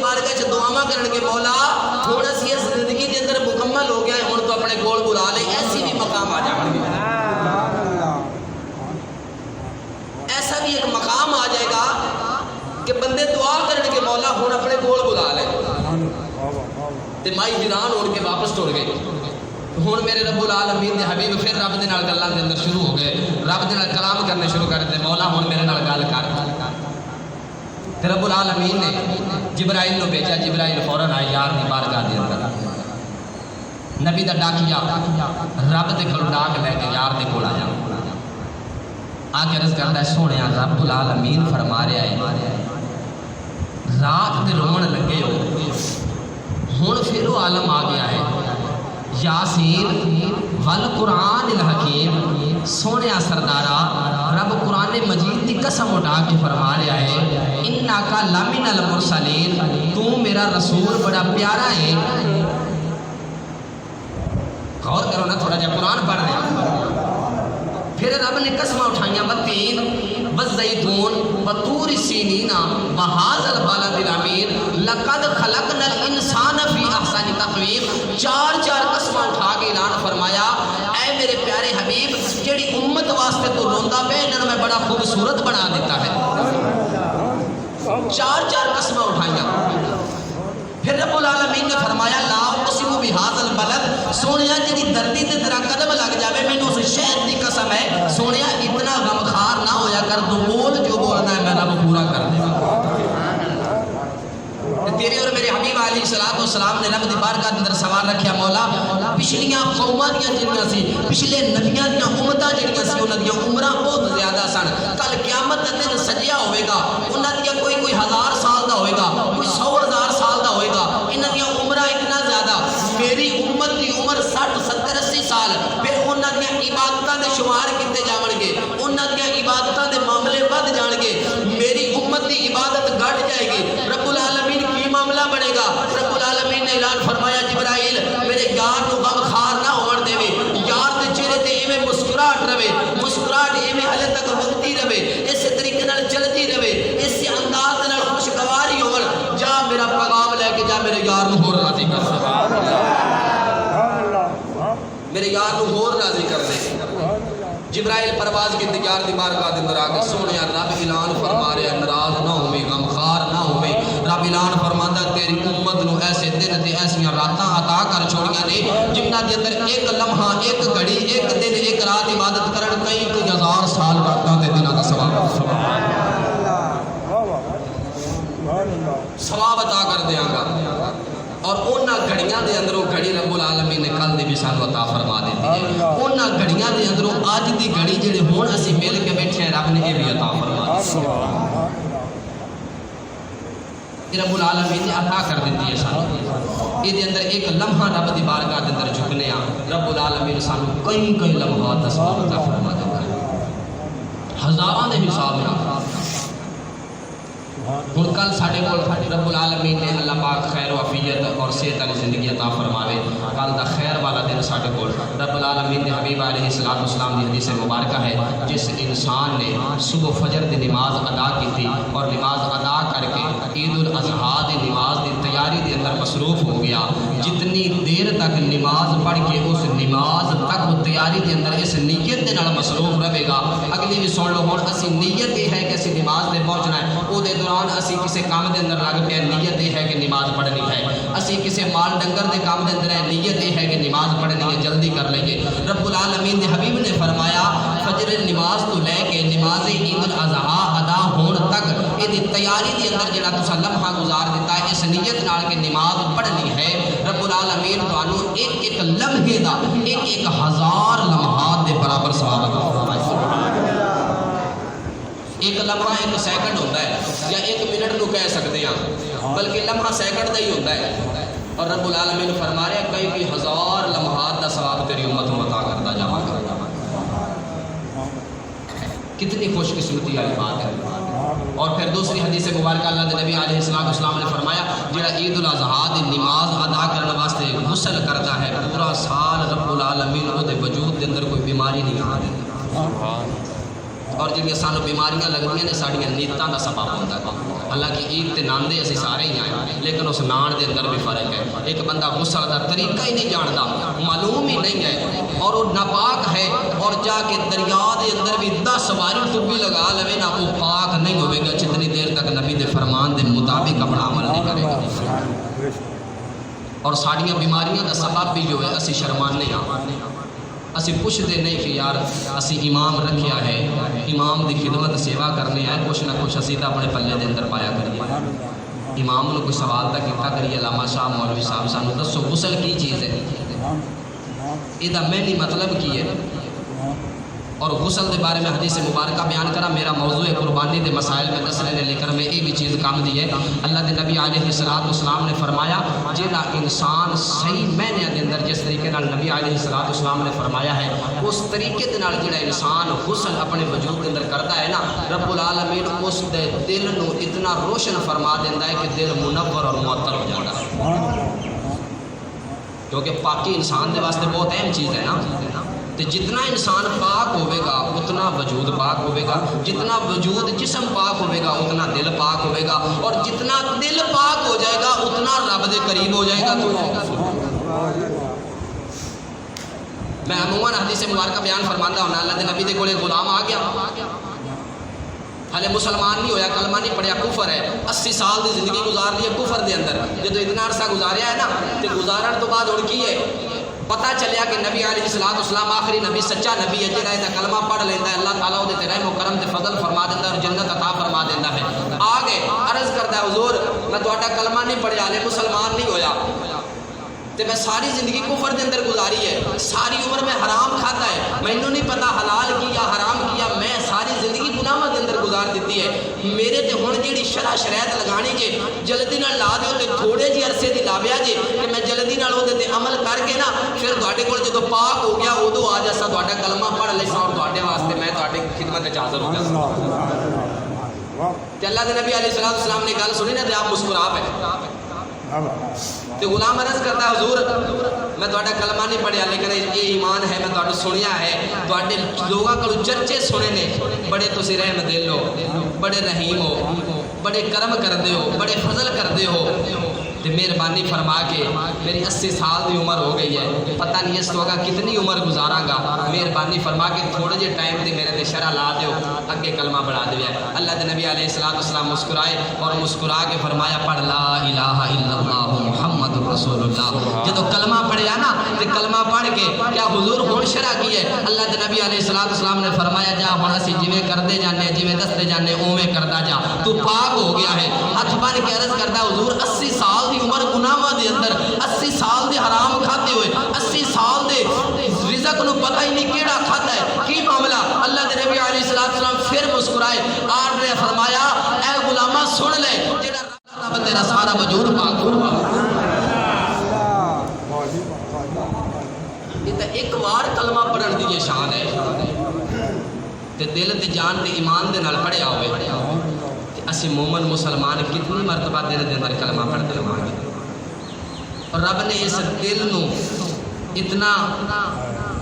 بارگاہ چ دعاواں کرن کے مولا ہن اسی اس زندگی دے اندر مکمل ہو گیا ہے ہن تو اپنے کول بلا لے ایسی بھی مقام آ جائیں گے ایسا بھی ایک مقام آ جائے گا کہ بندے دعا کرن کے مولا ہن اپنے کول بلا لے تے مائی حیران ہو کے واپس ٹر گئے ہن میرے رب العالمین دے حبیب پھر رب دے نال گلاں دے اندر شروع ہو گئے رب دے نال کلام کرنے شروع کر دے مولا ہن میرے نال گل کر تے رب العالمین نے جبرائیل نو بھیجا جبرائیل فوراً آیا یار دی بارگاہ دے اندر نبی دا ڈاکیا رب دے کول ڈاک لے کے یار دے کول آیا آ کے عرض کردا ہے سونیا رب العالمین فرما رہا ہے رات دے رومن لگے ہو ہن پھر وہ عالم آ گیا ہے یاسین والقرآن الحکیم سونیا سردارا رب قرآن مجید کی قسم اٹھا کے فرما رہا ہے انکا لمن المرسلین تو میرا رسول بڑا پیارا ہے غور کرو نا تھوڑا جا قرآن پڑھ رہے ہیں پھر رب نے قسمہ اٹھائیاں بتین والزیتون وطور سینین وہذا البلد الامین لقد خلقنا الانسان فی احسن تقویم چار قسمہ اٹھا کے اعلان فرمایا اے میرے پیارے حبیب جڑی امت واسطے تو روندا پے انہاں میں بڑا خوبصورت بنا دیتا ہے چار قسمہ اٹھائیاں پھر رب العالمین نے فرمایا لا اقسم بہذا البلد سونیا جی دھرتی تے تیرا قدم لگ جاوے مینوں اس شہر دی قسم ہے سونیا اتنا غمخار نہ ہویا کر تو بول جو بولنا ہے میں رب پورا کر دے گا تیرے اور میرے حبیب علیہ السلام نے رب دی بارگاہ اندر سوال رکھیا مولا پچھلیاں قوماں دیاں جڑیاں سی پچھلے نبیاں دیاں امتاں جڑیاں سی انہاں دیاں عمراں بہت زیادہ سن کل قیامت دا دن سجیا ہوئے گا انہاں دیاں کوئی 1000 سال دا ہوئے گا کوئی 100,000 سال دا ہوئے گا انہاں دیاں عمراں اتنا زیادہ میری امت دی عمر 60 70 80 سال پھر انہاں دیاں عبادتاں دے شمار کیتے جاون گے انہاں دیاں عبادتاں دے معاملے ود جان گے میری امت دی عبادت گھٹ جائے گی رب العالمین کی معاملہ بنے گا رب العالمین نے اعلان فرمایا جبرائیل میرے یار کو غمخار نہ ہون دے یار دے چہرے تے ایویں مسکراہٹ رہے مسکراہٹ ایویں ہلے تک وقتی رہے اس طریقے نال چلتی رہے اس انداز نال خوشگواری ہون جا میرا پیغام لے کے جا میرے یار نو ہور راضی کر سبحان اللہ میرے یار نو ہور راضی کر دے جبرائیل پرواز کے انتظار دی بارگاہ دے اندر آ کے سونیا رب اعلان فرما رہے ناراض نہ ہوے غمخار نہ ہوے رب اعلان فرماندا تیری امت نو ایسے دن تے ایسیاں راتاں عطا کر چھوڑیاں نے جنہاں دے اندر ایک لمحہ ایک گھڑی ایک دن ایک رات عبادت کرن کئی 1000 سال راتاں دے دناں دا ثواب سبحان اللہ ثواب عطا کر دیاں گا اور انہاں گھڑیاں دے اندروں گھڑی رب العالمین نے کل دی بھی سانو عطا فرما دیتی ہے انہاں گھڑیاں دے اندروں آج دی گھڑی جڑے ہون اسی مل کے بیٹھے ہیں رب نے یہ بھی عطا فرما دی رب العالمین نے عطا کر دیتی ہے سانو یہ دے اندر ایک لمحہ رب دی بارگاہ دے اندر جھکنے ہاں رب العالمین سانو کئی لمحات دا ثواب عطا فرما دیتا ہے ہزاراں دے حساب نال ہن کل ساڈے کول رب العالمین نے اللہ پاک خیر و عافیت اور صحت والی زندگی عطا فرماوے کل دا خیر والا دن ساڈے کول رب العالمین نے حبیب علیہ السلام دی حدیث مبارکہ ہے جس انسان نے صبح فجر دی نماز ادا کی تھی اور نماز ادا کر کے عید الاضحیٰ دی نماز دی تیاری دے اندر مصروف ہو گیا جتنی دیر تک نماز پڑھ کے اس نماز تک وہ تیاری دے اندر اس نیت دے نال مصروف رہے گا اگلی بھی سن لو ہن اسی نیت یہ ہے کہ اسی نماز تے پہنچنا ہے او دے دوران اسی کسی کام دے اندر لگ پیا نیت یہ ہے کہ نماز پڑھنی ہے اسی کسی مال ڈنگر دے کام دے اندر ہے نیت یہ ہے کہ نماز پڑھنی ہے جلدی کر لیں گے رب العالمین دے حبیب نے فرمایا فجر نماز تو لے کے نماز عید الاضحیٰ ادا ہون تک یہ تیاری دے اندر جڑا تسا لمحہ گزار دیتا ہے اس نیت نال کہ نماز پڑھنی ہے رب العالمین تانوں ایک ایک لمحے دا ایک 1000 لمحات دے برابر ثواب عطا فرمائے ایک لمحہ ایک سیکنڈ ہوتا ہے یا ایک منٹ نو کہہ سکتے ہیں بلکہ لمحہ سیکنڈ دا ہی ہوتا ہے اور رب العالمین فرما رہے ہیں کئی 1000 لمحات دا ثواب تیری امت کو عطا کرتا جاواں گا کتنی خوش قسمتی والی بات ہے اور پھر دوسری حدیث مبارکہ اللہ کے نبی علیہ السلام نے فرمایا جڑا عید الاضحیٰ دی نماز ادا کرنے واسطے غسل کرتا ہے پورا سال رب العالمین وہ دے وجود دے اندر کوئی بیماری نہیں آ دیتا اور جڑیاں سانو بیماریاں لگدیاں نے ساڈیاں نیتاں دا سبب ہوندا ہے۔ حالانکہ عید تے ناندے اسی سارے ہی آئے لیکن اس نان دے اندر بھی فرق ہے۔ ایک بندہ غسل دا طریقہ ہی نہیں جاندا، معلوم ہی نہیں ہے اور وہ ناپاک ہے اور جا کے دریا دے اندر بھی 10 باری ٹبی لگا لوے نا، وہ پاک نہیں ہوئے گا جتنی دیر تک نبی دے فرمان دے مطابق اپنا عمل نہیں کرے گا۔ اور ساڑیاں بیماریاں دا سبب بھی جو ہے اسی شرمانے ہاں، اسی پوچھتے نہیں کہ یار اسی امام رکھیا ہے، امام دی خدمت سیوا کرنے ہیں، کچھ نہ کچھ اسی تا اپنے پلے دے اندر پایا کریے۔ امام نے کوئی سوال تک کیتا کریے، علامہ صاحب مولوی صاحب سانو دسو غسل کی چیز ہے، یہ دا میں نہیں مطلب کی ہے۔ اور غسل دے بارے میں حدیث مبارکہ بیان کرا، میرا موضوع قربانی دے مسائل میں دسنے نے لے کر میں یہ بھی چیز کام دی ہے۔ اللہ دے نبی علیہ السلام نے فرمایا جہاں انسان صحیح معنی دے اندر جس طریقے نال نبی علیہ السلام نے فرمایا ہے اس طریقے دے نال جڑا انسان غسل اپنے وجود کے اندر کرتا ہے نا، رب العالمین اس دے دل نو اتنا روشن فرما دینا ہے کہ دل منور اور معطر ہو جاتا ہے، کیونکہ پاکی انسان دے واسطے بہت اہم چیز ہے نا۔ تو جتنا انسان پاک ہوئے گا اتنا وجود پاک ہوئے گا، جتنا وجود جسم پاک ہوئے گا اتنا دل پاک ہوئے گا، اور جتنا دل پاک ہو جائے گا اتنا رب دے قریب ہو جائے گا۔ تو میں عموماً حدیث مبارکہ بیان فرماتا ہوں، اللہ دے نبی دے کولے غلام آ گیا، حالے مسلمان نہیں ہویا، کلمہ نہیں پڑھیا، کفر ہے، 80 سال دی زندگی گزار لی ہے کفر دے اندر۔ جب تو اتنا عرصہ گزاریا ہے نا تو گزارن تو بعد ہن کی ہے پتہ چلیا کہ نبی علیہ السلام آخری نبی سچا نبی ہے، جڑا یہ کلمہ پڑھ لیتا ہے اللہ تعالیٰ وہ رحم و کرم تے فضل فرما دیتا ہے اور جنت عطا فرما دیتا ہے۔ آگے عرض کرتا ہے حضور میں تہاڈا کلمہ نہیں پڑھیا، ہلے مسلمان نہیں ہویا، تے میں ساری زندگی کفر دے اندر گزاری ہے، ساری عمر میں حرام کھاتا ہے، مینوں نہیں پتا حلال کی یا حرام کیا، میں ساری زندگی گناہاں دے اندر گزار دیتی ہے، میرے تے ہن جیڑی شریعت لگانی جے جلدی نال لا دیو تے تھوڑے جی عرصے دی لاویا جے کہ میں جلدی نال اودے تے عمل کر کے نا پھر تہاڈے کول جدوں پاک ہو گیا ادو آ جاسا تہاڈا کلمہ پڑھ لیسا اور تہاڈے واسطے میں تہاڈی خدمت وچ حاضر ہو جاسا۔ تے اللہ دے نبی علیہ السلام نے گل سنی نا تے آپ مسکرا پے تے غلام عرض کرتا ہے حضور میں تہاڈا کلمہ نہیں پڑھیا لیکن یہ ایمان ہے، میں تہاڈا سنیا ہے، تہاڈے لوگاں کولوں چرچے سنے نے، بڑے تسی رحم دل ہو، بڑے رحیم ہو، بڑے کرم کردے ہو، بڑے فضل کردے ہو، تے مہربانی فرما کے میری 80 سال دی عمر ہو گئی ہے، پتہ نہیں اس تو اگا کتنی عمر گزاراں گا، مہربانی فرما کے تھوڑے جے ٹائم تے میرے تے شرع لا دیو، اگے کلمہ پڑھا دیو۔ اللہ دے نبی علیہ السلام مسکرائے اور مسکرا کے فرمایا پڑھ لا الہ الا اللہ محمد رسول اللہ۔ جدو کلمہ پڑھیا نا تے کلمہ پڑھ کے کیا حضور ہون شرع کی ہے؟ اللہ دے نبی علیہ السلام نے فرمایا جا ہن اسی جویں کردے جانے جویں دستے جانے اوویں کردا جا، تو پاک ہو گیا ہے۔ ہاتھ بن کے عرض کردا حضور 80 سال دی عمر گناہاں دے اندر، 80 سال دے حرام کھاتے ہوئے، 80 سال دے رزق نو پتہ ہی نہیں کیڑا کھاتا ہے، کی معاملہ؟ اللہ دے نبی علیہ السلام پھر مسکرائے، آپ نے فرمایا اے غلامہ سن لے جڑا رب تیرا سارا وجود پاک ہوا۔ یہ تو ایک بار کلمہ پڑھن دی یہ شان ہے تے دل تے جان تے ایمان دے نال پڑھیا ہوئے تے اسی مومن مسلمان کتنی مرتبہ دل دے اندر کلمہ پڑھتے رہاں گے، اور رب نے اس دل نو اتنا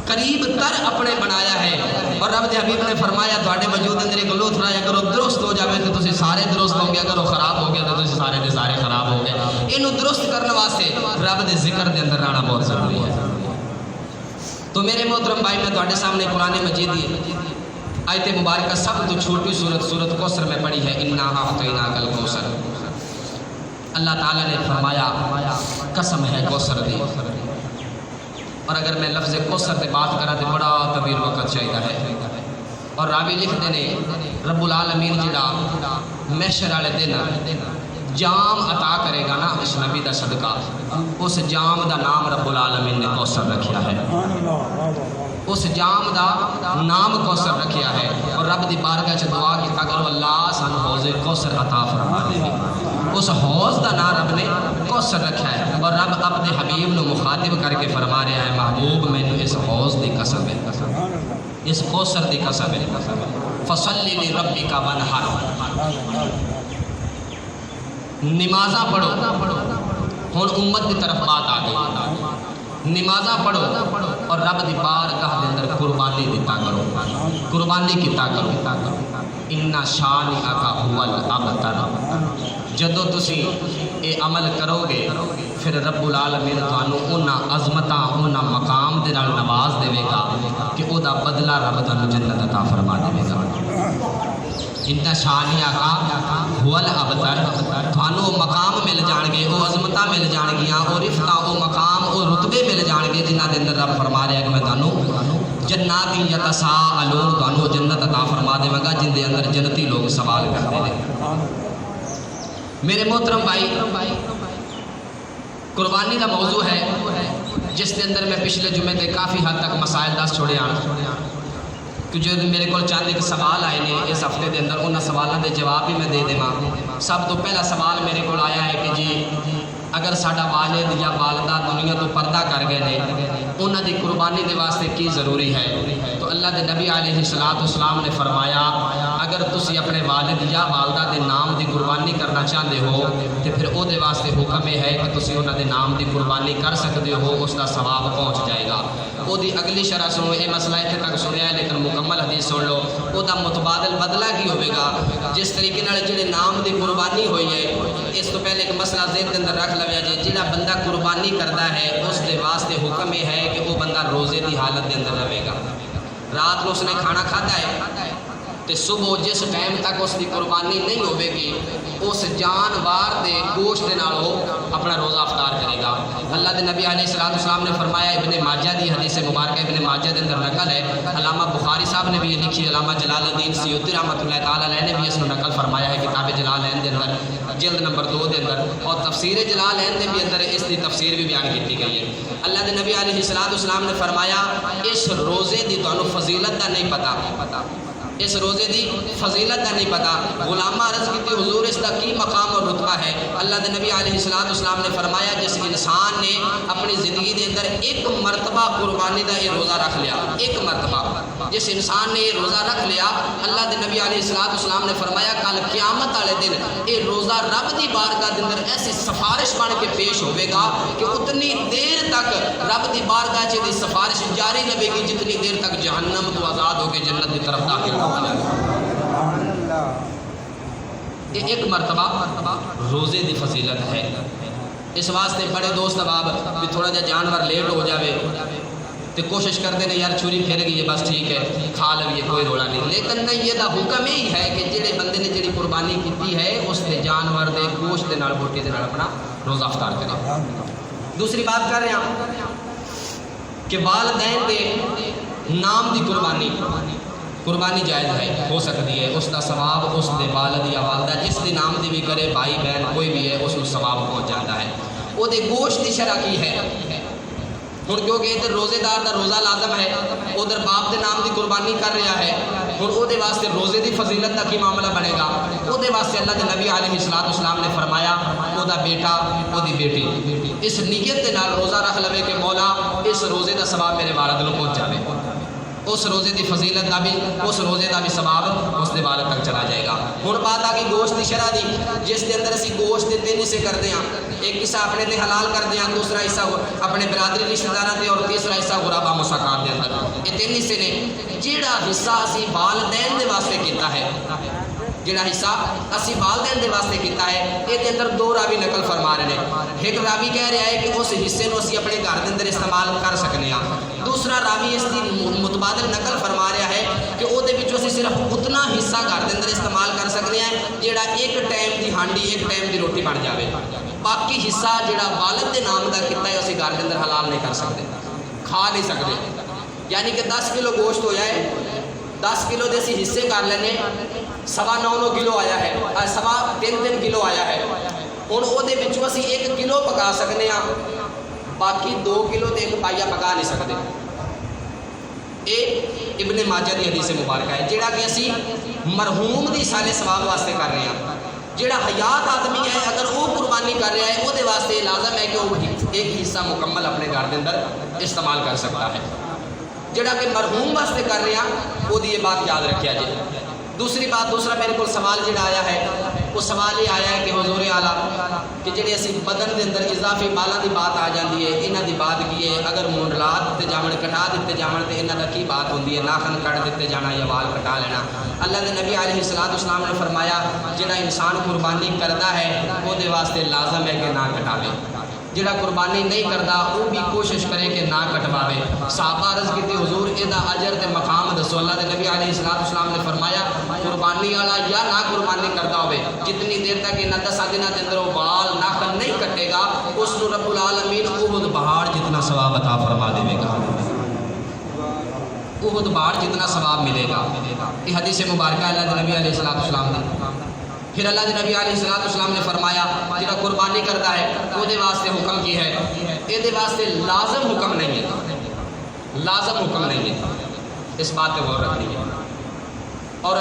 قریب تر اپنے بنایا ہے، اور رب دے حبیب نے فرمایا تہاڈے وجود اندر ایک لوتھڑا ہے، اگر وہ درست ہو جاوے تو تسی سارے درست ہو گے، اگر وہ خراب ہو گیا تو تسی سارے دے سارے خراب ہو گئے۔ اینو درست کرنے واسطے رب دے ذکر دے اندر رہنا بہت ضروری ہے۔ تو میرے محترم بھائی میں تہاڈے سامنے قرآن مجید دی آیت مبارکہ سب تو چھوٹی سورت کوثر میں پڑھی ہے، انا اعطیناک الکوثر۔ اللہ تعالیٰ نے فرمایا قسم ہے کوثر دی، اور اگر میں لفظ کوثر سے بات کرا تو بڑا طویل وقت چاہیے ہے، اور راوی لکھتے نے رب العالمین جڑا محشر والے دن جام عطا کرے گا نا اس نبی دا صدقہ، اس جام دا نام رب العالمین نے کوثر رکھیا ہے، اس جام دا نام کوثر رکھیا ہے، اور رب دی بارگاہ چ دعا کیتا کرو اللہ سانو حوض کوثر عطا فرما دے، اس حوض دا نام رب نے کوثر رکھا ہے، اور رب اپنے حبیب نو مخاطب کر کے فرما رہا ہے محبوب مینو اس حوض دی قسم ہے، اس کوثر دی قسم ہے، فصلی لربک وانحر، نمازاں پڑھو۔ ہن امت کی طرف بات آ گئی، نمازاں پڑھو اور رب دی بارگاہ دے اندر قربانی دتا کرو، قربانی کیتا کرو۔ اِنَّ شَانِئَکَ هُوَ الْأَبْتَرُ، جدو تسی اے عمل کرو گے پھر رب العالمین تانوں انہاں عظمتاں انہاں مقام دے نال نواز دے گا کہ او دا بدلہ رب تانوں جنت عطا فرما دے گا۔ اِنَّ شَانِئَکَ هُوَ الْأَبْتَرُ، تانوں مقام مل جان گے، او عظمتاں مل جان گیاں، او رفقاں، او مقام، او رتبے مل جان گے جنہاں دے اندر رب فرما رہا ہے کہ میں تانوں جنات یتساءلون، تانوں جنت عطا فرما دے گا جن دے اندر جنتی لوگ سوال کرتے ہیں۔ میرے محترم بھائی، قربانی کا موضوع ہے جس کے اندر میں پچھلے جمعے تے کافی حد تک مسائل دس چھوڑے کہ جو میرے کو چند ایک سوال آئے نے اس ہفتے کے اندر، انہوں سوالوں کے جواب بھی میں دے دوں۔ سب تو پہلا سوال میرے کو آیا ہے کہ جی اگر ساڈا والد یا والدہ دنیا تو پردہ کر گئے نے، انہوں دی قربانی دے واسطے کی ضروری ہے؟ تو اللہ دے نبی علیہ السلام نے فرمایا اگر تسی اپنے والد یا والدہ دے نام دی قربانی کرنا چاہتے ہو تو پھر او دے واسطے حکم یہ ہے کہ تسی انہوں دے نام دی قربانی کر سکتے ہو، اس کا ثواب پہنچ جائے گا۔ او دی اگلی شرح سنو، یہ مسئلہ اتنے تک سنیا ہے لیکن مکمل حدیث سن لو۔ او دا متبادل بدلہ کی ہوئے گا؟ جس طریقے نال جڑے نام دی قربانی ہوئی ہے، اس تو پہلے ایک مسئلہ ذہن کے اندر رکھ لو جی، جڑا بندہ قربانی کرتا ہے اس دے واسطے حکم یہ ہے کہ وہ بندہ روزے دی حالت دے اندر رہے گا۔ رات کو اس نے کھانا کھاتا ہے تو صبح جس ٹائم تک اس کی قربانی نہیں ہوئے گی اس جانوار دے گوشت دے نال وہ اپنا روزہ افطار کرے گا۔ اللہ دے نبی علیہ السلام نے فرمایا، ابن ماجہ دی حدیث مبارکہ ابن ماجہ دے اندر نقل ہے، علامہ بخاری صاحب نے بھی یہ لکھی، علامہ جلال الدین سیوطی رحمۃ اللہ تعالیٰ علیہ نے بھی اس کو نقل فرمایا ہے کتاب جلالین دے اندر جلد نمبر 2 دے اندر، اور تفسیر جلالین دے بھی اندر اس کی تفسیر بھی بیان کی گئی ہے۔ اللہ دے نبی علیہ السلام نے فرمایا اس روزے دی تانوں فضیلت دا نہیں پتا، اس روزے دی فضیلت کا نہیں پتا۔ غلامہ عرض کی حضور اس کا کی مقام اور رتبہ ہے؟ اللہ دے نبی علیہ السلام نے فرمایا جس انسان نے اپنی زندگی دے اندر ایک مرتبہ قربانی دا یہ روزہ رکھ لیا، ایک مرتبہ جس انسان نے یہ روزہ رکھ لیا، اللہ دے نبی علیہ السلام نے فرمایا کل قیامت والے دن یہ روزہ رب دی بارگاہ دے اندر ایسی سفارش بن کے پیش ہوئے گا کہ اتنی دیر تک رب دی بارگاہ چ دی سفارش جاری رہے گی جتنی دیر تک جہنم تو آزاد ہو کے جنت کی طرف داخل ہو۔ یہ ایک مرتبہ روزے دی فضیلت ہے۔ اس واسطے بڑے دوست احباب بھی تھوڑا جا جانور لیٹ ہو جاوے تو کوشش کرتے ہیں یار چھری پھر گئی ہے بس ٹھیک ہے کھا لویے کوئی رولا نہیں، لیکن نہیں، یہ دا حکم ہی ہے کہ جڑے بندے نے جڑی قربانی کی ہے اس نے جانور دے گوشت دے نال بوٹی دے نال اپنا روزہ افطار کرے۔ دوسری بات کر رہے ہیں کہ والدین دے نام دی قربانی جائز ہے، ہو سکتی ہے، اس کا ثواب اس دے والد یا والدہ جس کے نام دی بھی کرے، بھائی بہن کوئی بھی ہے، اس کو ثواب پہنچ جاتا ہے۔ وہ دے گوشت کی شرح کی ہے ہوں، کیونکہ ادھر روزے دار دا روزہ لازم ہے، ادھر باپ دے نام دی قربانی کر رہا ہے، ہوں وہ واسطے روزے دی فضیلت کا کی معاملہ بنے گا؟ وہ واسطے اللہ کے نبی علیہ السلام نے فرمایا وہ دا بیٹا وہ دی بیٹی اس نیت کے نال روزہ رکھ لوے کہ مولا اس روزے دا ثواب میرے والد کو پہنچ جائے، اس روزے دی فضیلت کا بھی، اس روزے کا بھی ثواب اس دے والد تک چلا جائے گا۔ ہوں بات آ گئی گوشت کی شرح دی، جس کے اندر اسی گوشت کے 3 حصے کرتے ہیں، ایک حصہ اپنے تے حلال کرتے ہیں، دوسرا حصہ اپنے برادری رشتہ داراں تے، اور تیسرا حصہ غربا مساکات دے اندر۔ یہ 3 حصے نے۔ جیڑا حصہ اسی والدین دے واسطے کیتا ہے، جڑا حصہ اسی والدین دے واسطے کیتا ہے، یہ اندر 2 راوی نقل فرما رہے ہیں۔ ایک راوی کہہ رہا ہے کہ اس حصے نو اسی اپنے گھر دے اندر استعمال کر سکنے ہاں، دوسرا راوی اس کی متبادل نقل فرما رہا ہے کہ وہ اسی صرف اتنا حصہ گھر دے اندر استعمال کر سکتے ہیں جڑا ایک ٹائم دی ہانڈی ایک ٹائم دی روٹی بن جاوے، باقی حصہ جڑا والد دے نام دا کیتا ہے اسی گھر دے اندر حلال نہیں کر سکتے، کھا نہیں سکتے۔ یعنی کہ 10 کلو گوشت ہو جائے، 10 کلو دے اسی حصے کر لینے، 9.25 کلو آیا ہے، 3.5 کلو آیا ہے، ہوں وہ اسی 1 کلو پکا سکنے ہاں، باقی 2 کلو تے 1 پائیا پکا نہیں سکتے۔ یہ ابن ماجہ دی حدیث مبارکہ ہے، جہاں کہ اسی مرحوم دی سالے ثواب واسطے کر رہے ہیں۔ جہاں حیات آدمی ہے اگر وہ قربانی کر رہا ہے وہ واسطے لازم ہے کہ وہ ایک حصہ مکمل اپنے گھر کے اندر استعمال کر سکتا ہے، جہاں کہ مرحوم واسطے کر رہے ہیں وہ یہ بات یاد رکھیا جائے۔ دوسری بات، دوسرا میرے کو سوال جڑا آیا ہے وہ سوال یہ آیا ہے کہ حضور اعلیٰ کہ جڑے اسی بدن دے اندر اضافی بالاں دی بات آ جاندی ہے، انہاں دی بات کی ہے، اگر مونڈلا دتے جاون کٹا دتے جاون تے انہاں دا کی بات ہوندی ہے، ناخن کٹ دتے جانا یا وال کٹا لینا؟ اللہ دے نبی علیہ الصلوۃ والسلام نے فرمایا جڑا انسان قربانی کردا ہے وہ دے واسطے لازم ہے کہ نہ کٹاوے، جڑا قربانی نہیں کردا وہ بھی کوشش کرے کہ نہ کٹواوے۔ صحابہ عرض کیتی حضور ادا اجر تے مقام دسو؟ اللہ دے نبی علیہ الصلوۃ والسلام نے فرمایا قربانی والا یا نہ قربانی کردا ہوئے جتنی دیر تک انہاں 10 دنوں دے اندر وہ بال ناخن نہیں کٹے گا اس نو رب العالمین احد پہاڑ جتنا ثواب عطا فرما دے گا، احد پہاڑ جتنا ثواب ملے گا۔ یہ حدیث مبارکہ اللہ دے نبی علیہ الصلوۃ والسلام دی۔ پھر اللہ دے نبی علیہ الصلوۃ والسلام نے فرمایا جڑا قربانی کرتا ہے وہ دے واسطے حکم کی ہے، یہ دے واسطے لازم حکم نہیں ہے، لازم حکم نہیں ہے، اس بات پہ غور رکھنی ہے۔ اور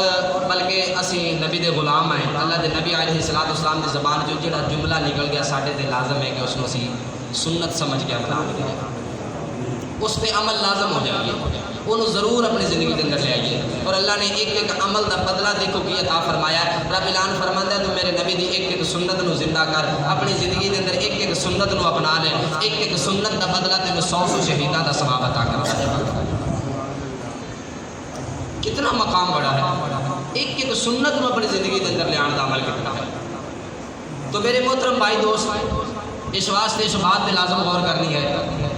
بلکہ اسی نبی دے غلام ہیں، اللہ دے نبی علیہ الصلوۃ والسلام دی زبان جو جڑا جملہ نکل گیا ساڈے تے لازم ہے کہ اس نو اسی سنت سمجھ کے اپنا لیا، اس پہ عمل لازم ہو جائیے، انہوں ضرور اپنی زندگی کے اندر لے آئیے۔ اور اللہ نے ایک ایک عمل دا بدلہ دیکھو کی عطا فرمایا ہے۔ رب اعلان فرماندا ہے تو میرے نبی دی ایک ایک سنت نو زندہ کر، اپنی زندگی کے اندر ایک ایک سنت نو اپنا لے، ایک ایک سنت دا بدلہ تینوں 100 شہیداں دا ثواب عطا کرتا ہے۔ کتنا مقام بڑا ہے، ایک ایک سنت نو اپنی زندگی کے اندر لے آنے دا عمل کتنا ہے۔ تو میرے محترم بھائی دوست، اس واسطے اس بات پہ لازم غور کرنی ہے۔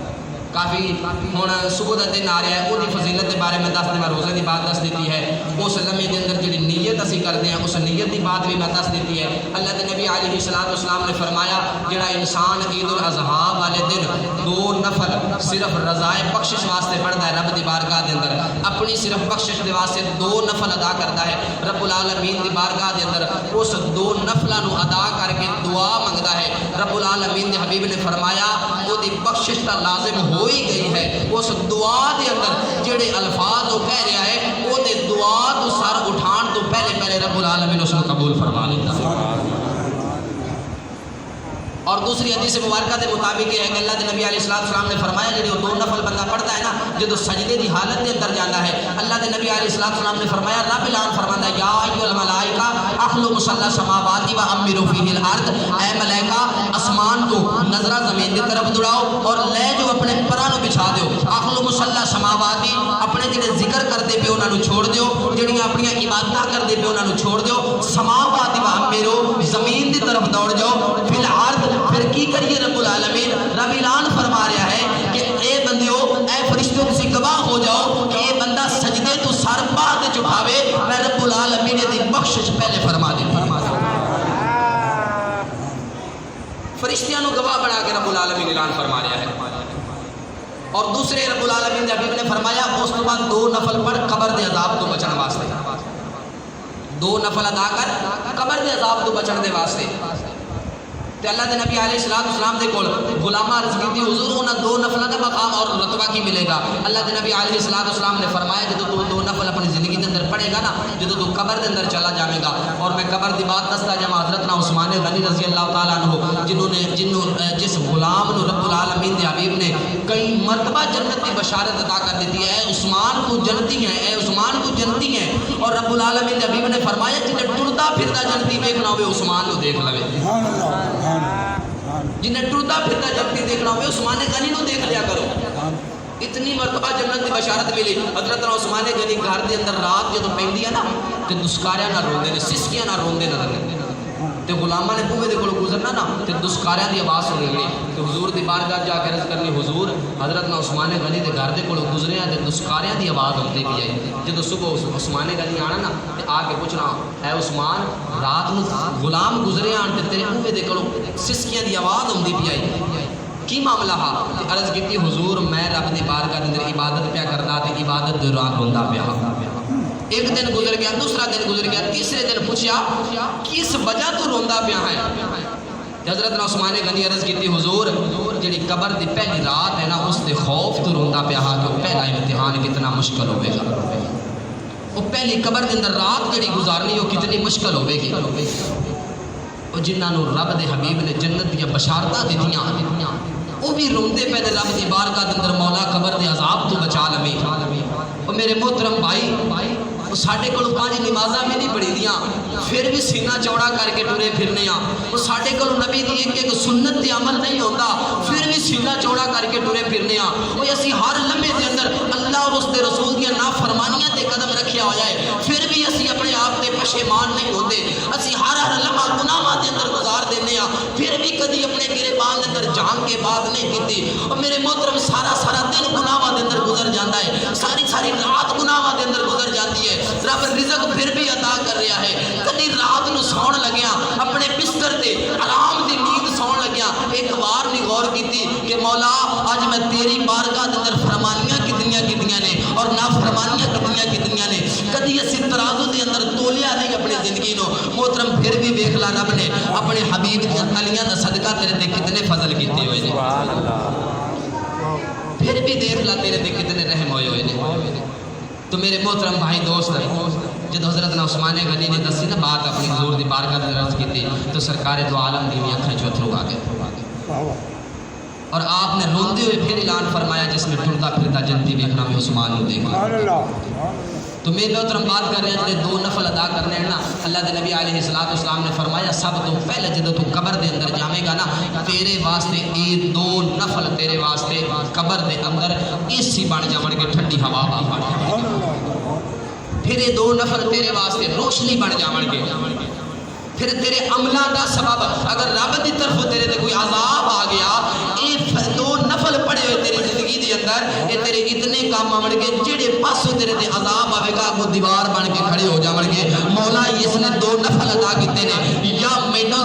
کافی ہوں صبح کا دن آ رہا ہے، وہ فضیلت کے بارے میں دس دیں، روزے کی بات دس دیتی ہے، اس لمحے کے اندر جی نیت اسی کرتے ہیں اس نیت کی بات بھی میں دس دیتی ہے۔ اللہ کے نبی علیہ الصلوۃ والسلام نے فرمایا جڑا انسان عید الاضحیٰ والے دن 2 نفل صرف رضائے بخشش واسطے پڑھتا ہے رب دی بارگاہ کے اندر، اپنی صرف بخشش کے واسطے 2 نفل ادا کرتا ہے رب العالمین دی بارگاہ کے اندر، اس 2 نفلوں کو ادا کر کے دعا منگتا ہے، رب العالمین دے حبیب نے فرمایا وہ دی بخشش کا لازم ہو ہی گئی ہے۔ اس دعا دے اندر جڑے الفاظ وہ کہہ رہا ہے وہ دے دعا تو سر اٹھان تو پہلے رب العالمین اس کو قبول فرما لیتا ہے۔ اور دوسری حدیث مبارکہ کے مطابق یہ ہے کہ اللہ کے نبی علیہ السلام نے فرمایا جڑے 2 نفل بندہ پڑھتا ہے نا جب سجدے کی حالت کے اندر جاتا ہے، اللہ کے نبی علیہ السلام نے فرمایا رب اعلان فرماتا ہے یا ایھا الملائکہ اخلوا مصلی السماوات وامروا فیہ الارض، اے ملائکہ آسمان تو نظرہ زمین کی طرف دوڑاؤ اور لے جو اپنے پراں نو بچھا دیو، اخلوا مصلی السماوات اپنے جڑے ذکر کرتے پے انہاں نو چھوڑ دیو، جڑیاں اپنی عبادتاں کرتے پے انہاں نو چھوڑ دیو، سماوات وامروا زمین کی طرف دوڑ جاؤ، فی الارض پھر کی کریے رب العالمین رب اعلان فرما رہا ہے کہ اے بندیو اے فرشتوں تسی گواہ ہو جاؤ کہ اے بندہ سجدے تو سر بعد چکھاوے میں رب العالمین دی بخشش پہلے فرما دیتی ہے۔ فرشتیاں نو گواہ بنا کے رب العالمین اعلان فرما رہا ہے۔ اور دوسرے رب العالمین دے حبیب نے فرمایا اس تو بعد 2 نفل پڑھ قبر دے عذاب تو بچن واسطے، 2 نفل ادا کر قبر دے عذاب تو بچن دے واسطے۔ تو اللہ دے نبی علیہ السلام دے کول غلامہ عرض کیتی حضور انہاں 2 نفلاں دا مقام اور رتبہ کی ملے گا؟ اللہ دے نبی علیہ السلام نے فرمایا جدو تو 2 نفل اپنی زندگی دے اندر پڑھے گا نا، جدو تو قبر دے اندر چلا جائے گا، اور میں قبر دی بات دستا جاواں حضرت نا عثمان غنی رضی اللہ تعالیٰ عنہ جس غلام نو رب العالمین دے حبیب نے کئی مرتبہ جنت کی بشارت عطا کر دیتی ہے، اے عثمان کو جنتی ہیں، اے عثمان کو جنتی ہیں، اور رب العالمین دے حبیب نے فرمایا جنہیں ٹرتا پھرتا جنتی دیکھنا ہوئے عثمان کو دیکھ لوے، جنہیں ٹرتا پھرتا جنتی دیکھنا ہوئے عثمان غنی نو دیکھ لیا کرو۔ اتنی مرتبہ جنت کی بشارت ملی۔ حضرت عثمان غنی گھر دے اندر رات جدوں پیندی ہے نا تے دسکاریاں نہ روندے نے، سسکیاں نہ روندے نظر تے غلاماں نے بوئے دے کول گزرنا نا تے دسکاریاں دی آواز سنی گئی تے حضور دی بارگاہ جا کے عرض کرنی حضور حضرت عثمان غنی دے گھر دے کول گزرے تے دسکاریاں دی آواز ہوندی پئی ہے۔ جدوں صبح عثمان غنی آنا نا تے آ کے پوچھنا اے عثمان رات نو غلام گزرے آن تے تیرے بوئے دے کول سسکیاں دی آواز ہوندی پئی ہے، کی معاملہ ہا؟ عرض کیتی حضور میں رب دی بارگاہ دے اندر عبادت پیا کردا تے عبادت دے دوران روندا پیا۔ ایک دن گزر گیا، دوسرا دن گزر گیا، تیسرے دن پوچھا کس وجہ تو روندا پیا ہے؟ حضرت عثمان غنی عرض کیتی حضور جڑی قبر دی پہلی رات ہے نا اس دے خوف تو روندا پیا ہا کہ پہلا امتحان کتنا مشکل ہوے گا، وہ پہلی قبر دے اندر رات جڑی گزارنی وہ کتنی مشکل ہوے گی۔ وہ جنہاں نو رب دے حبیب نے جنت دی بشارتاں دتیاں وہ بھی روندے پے نے رب دی بارگاہ دے اندر مولا قبر دے عذاب تو بچا لوے۔ اور میرے محترم بھائی ساڈے کول 5 نمازاں بھی نہیں پڑھی دیاں پھر بھی سینہ چوڑا کر کے ٹرے پھرنے ہاں، وہ ساڈے کول نبی دی ایک سنت تے عمل نہیں ہوتا پھر بھی سینہ چوڑا کر کے ٹرے پھرنے ہاں۔ وہ اسی ہر لمحے دے اندر اللہ اور اس دے رسول دیاں نافرمانیاں تے قدم رکھیا ہوا ہے، پھر بھی اسی اپنے آپ تے پشیمان نہیں ہوتے، اسی ہر لمحہ گناہاں دے اندر گزار دینے ہاں، پھر بھی کدی اپنے گریبان دے اندر جان کے بات نہیں کیتی۔ اور میرے محترم سارا دن گناہاں دے اندر گزر جاتا ہے، ساری رات گناہاں دے اندر گزر جاتی ہے، رب رزق پھر بھی عطا کر رہا ہے۔ کدی رات نو سون لگیا اپنے بستر تے آرام دی نیند سون لگیا ایک بار نہیں غور کیتی کہ مولا آج میں تیری بارگاہ دے اندر فرمانیاں کتنیاں نے اور نافرمانیاں کتنیاں نے، کدی اسی ترازو دے اندر تولیا نہیں اپنی زندگی نو۔ محترم پھر بھی ویکھ لا رب نے اپنے حبیب دی تلیاں دا صدقہ تیرے تے کتنے فضل کیتے ہوئے نے، پھر بھی دیکھ لا تیرے تے کتنے رحم ہوئے نے۔ تو میرے محترم بھائی دوست جب حضرت عثمان غنی نے دسی نا بات اپنی حضور دی بارگاہ میں عرض کی تھی تو سرکار دو عالم دی آنکھیں چوتھرو آ گئے اور آپ نے روندے ہوئے پھر اعلان فرمایا جس میں ٹرتا پھرتا جنتی دیکھنا میں عثمان کو دیکھا۔ تو میرے محترم بات کر رہے ہیں جنہیں 2 نفل ادا کرنے ہیں نا، اللہ دے نبی علیہ السلام نے فرمایا سب تو پہلے جدو تو قبر دے اندر جامے گا نا تیرے واسطے یہ 2 نفل تیرے واسطے قبر دے اندر اسی بن جاون کے ٹھنڈی ہوا بن، پھر یہ 2 نفل تیرے واسطے روشنی بن جاون گے، پھر تیرے عملہ دا سبب اگر رب دی طرف تیرے تے کوئی عذاب آ گیا یہ 2 نفل پڑے ہوئے تیری زندگی دی اندر یہ تیرے اتنے کام آون گے جڑے پاسوں تیرے تے عذاب آوے گا وہ دیوار بن کے کھڑے ہو جاون گے۔ مولا اس نے 2 نفل ادا کیتے نے، یا مینوں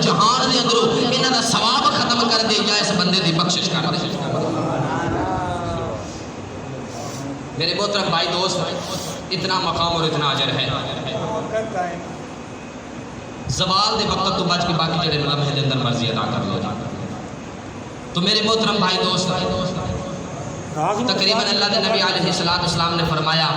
جہان دے اندروں انہاں دا ثواب ختم کر دے یا اس بندے دی بخشش کر دے۔ میرے محترم بھائی دوست اتنا مقام اور اتنا اجر ہے، زوال دے وقت تو بچ کے باقی جڑے لمحے دے اندر مرضی ادا کر لو۔ تو میرے محترم بھائی دوست تقریباً اللہ دے نبی علیہ السلام نے فرمایا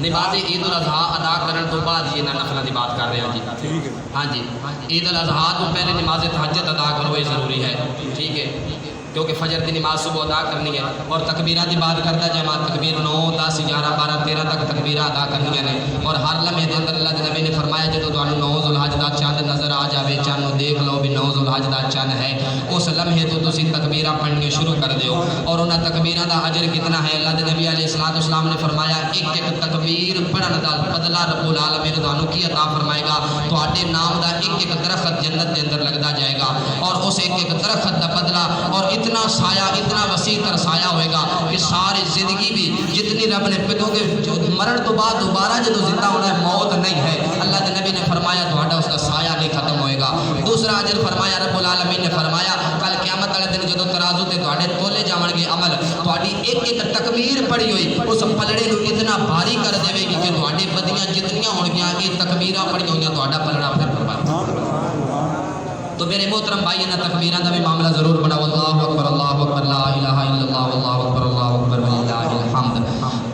نماز عید الاضحیٰ ادا کرنے تو بعد یہ نفلوں کی بات کر رہے ہیں جی، ہاں جی عید الاضحیٰ تو پہلے نماز تہجد ادا کرو یہ ضروری ہے، ٹھیک ہے، کیونکہ فجر کی نماز صبح ادا کرنی ہے اور تکبیرات کی بات کرتا ہے جماعت تکبیر 9 10 11 12 13 تک تکبیرات ادا کرنی ہے اور ہر لمحے دے اندر اللہ کے نبی نے فرمایا جدو تمہیں 9 ذوالحج دا چاند نظر آ جائے چاند دیکھ لو بھی 9 ذوالحج دا چاند ہے اس لمحے تو تسی تکبیرات پڑھنی شروع کر دیو اور انہاں تکبیرات دا اجر کتنا ہے اللہ کے نبی علیہ السلام نے فرمایا ایک تکبیر پڑھن دا بدلہ رب العالمین تانوں کی عطا فرمائے گا، تواڈے نام دا ایک درخت جنت دے اندر لگدا جائے گا اور اس ایک درخت دا بدلہ اور اتنا سایہ اتنا وسیع تر سایہ ہوئے گا کہ ساری زندگی بھی جتنی رب نے پتوں کے مرن تو بعد دوبارہ جدو زندہ ہونا ہے موت نہیں ہے، اللہ کے نبی نے فرمایا تہاڈا اس کا سایہ نہیں ختم ہوئے گا۔ دوسرا اجر فرمایا رب العالمین نے فرمایا کل قیامت والے دن جدو ترازو تے تہاڈے تولے جاون گے عمل تہاڈی ایک تکبیر پڑھی ہوئی اس پلڑے نو اتنا بھاری کر دے گی کہ تہاڈی بدیاں جتنیاں ہون گیاں یہ تکبیراں پڑھی ہوئیاں تہاڈا پلڑا پھر برباد۔ تو میرے محترم بھائی انہاں تکبیراں دا بھی معاملہ ضرور بناؤ، اللہ اکبر لا الہ الا اللہ واللہ اکبر وللہ الحمد۔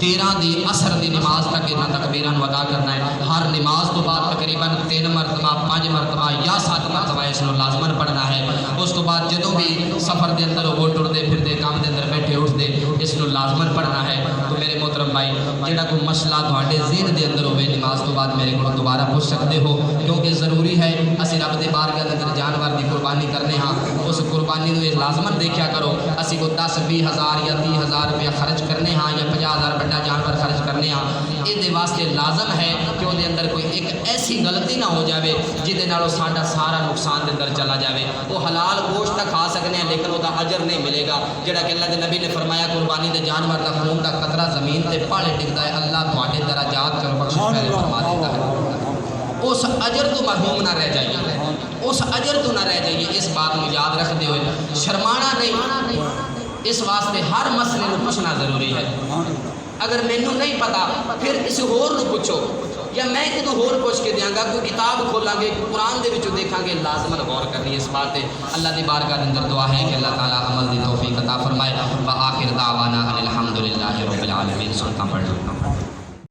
13 دی عصر دی نماز تک انہاں تکبیراں نو ادا کرنا ہے، ہر نماز تو بعد تقریباً 3 مرتبہ 5 مرتبہ یا 7 مرتبہ اس نو لازمن پڑھنا ہے۔ اس تو بعد جدوں بھی سفر دے اندر ہو ٹردے پھردے کام دے اندر بیٹھے اٹھدے اس نو لازمن پڑھنا ہے۔ تو میرے محترم بھائی جڑا کوئی مسئلہ تہاڈے ذہن دے اندر ہوے نماز تو بعد میرے کول دوبارہ پوچھ سکتے ہو، کیونکہ ضروری ہے اسی رب دے بارگاہ دے اندر جانور دی قربانی کرنے ہاں، اس قربانی نو لازمن دیکھیا کرو، اسی کو 10 20 ہزار یا 30 ہزار روپیہ خرچ کرنے ہاں یا 50 ہزار بڑا جانور خرچ کرنے ہاں، یہ واسطے لازم ہے کہ وہ اندر کوئی ایک ایسی غلطی نہ ہو جاوے جہدے نال ساڈا سارا نقصان دے اندر چلا جاوے۔ وہ حلال گوشت تک کھا سکنے ہیں لیکن وہ اجر نہیں ملے گا، جڑا کہ اللہ کے نبی نے فرمایا قربانی دے جانور دا خون دا قطرہ زمین تے پاڑے ڈگدا ہے اللہ تہاڈے درجات چ بخشش پہلے فرما دیتا ہے، اس اجر تو محروم نہ رہ جائیے، اس اجر تو نہ رہ جائیے، اس بات کو یاد رکھتے ہوئے شرمانا نہیں، اس واسطے ہر مسئلے کو پوچھنا ضروری ہے۔ اگر مینوں نہیں پتا پھر کسی ہور نو پوچھو یا میں کدو ہور پوچھ کے دیاں گا، کوئی کتاب کھولاں گے قرآن دے وچوں دیکھاں گے، لازمن غور کرنی اس بات تے۔ اللہ دی بارگاہ دے اندر دعا ہے کہ اللہ تعالیٰ عمل دی توفیق عطا فرمائے۔ وآخر دعوانا ان الحمدللہ رب العالمین۔ سنتا پڑھ